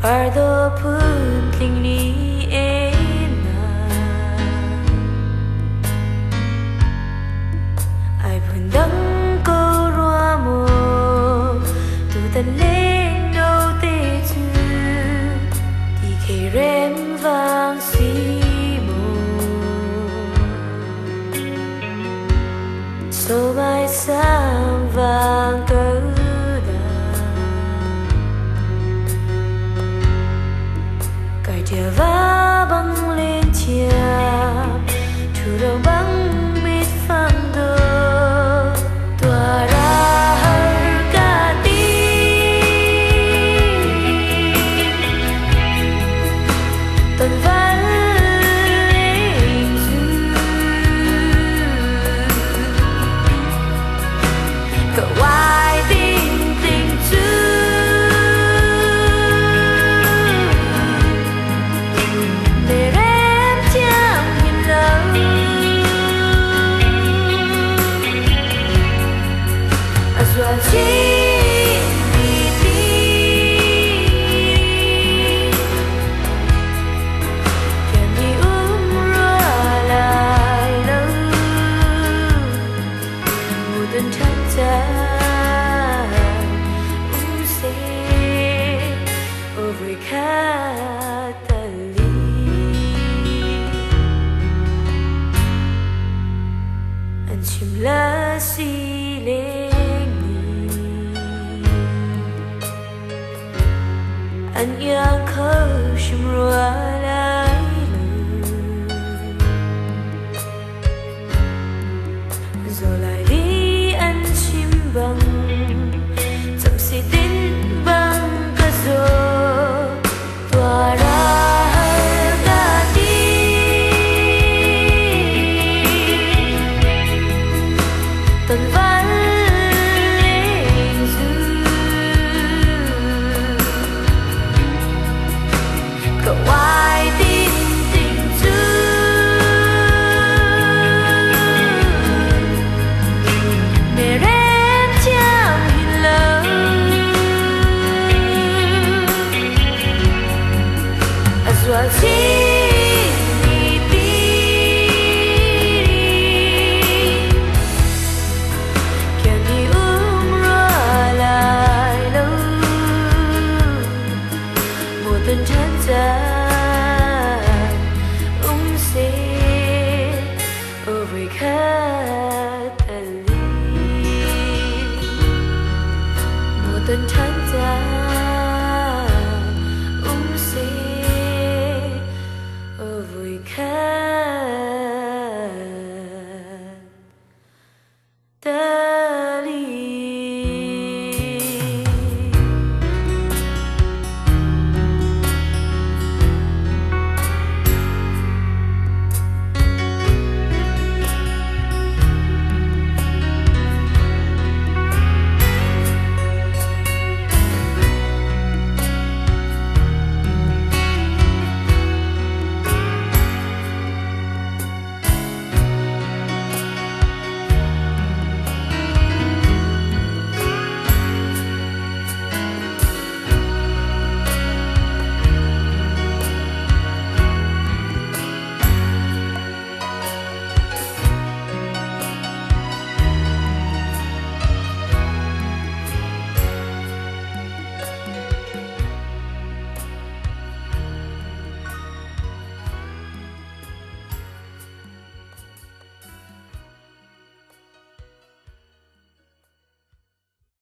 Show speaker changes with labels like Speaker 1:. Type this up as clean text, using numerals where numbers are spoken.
Speaker 1: Ardo puntling ni ena ai phundang ko ruamo tu tan lên đâu tê chu đi kề rem vang si mo so mai sang vang cơ chia va băng lên chia thủ đầu băng biết phang đô tỏa ra hơi cả tim tuần văn lên dư cậu ai tin tình chứ chim lá xì lên anh yang khâu chim rùa lại rồi lại đi ăn chim bằng chậm xì tin bằng cả rồi tỏa ra tuần văn lên dư cậu ai tin tình chứ để rem chẳng hiền lâu rồi chi tuần chân ra sẽ ở với khát tali một tuần chân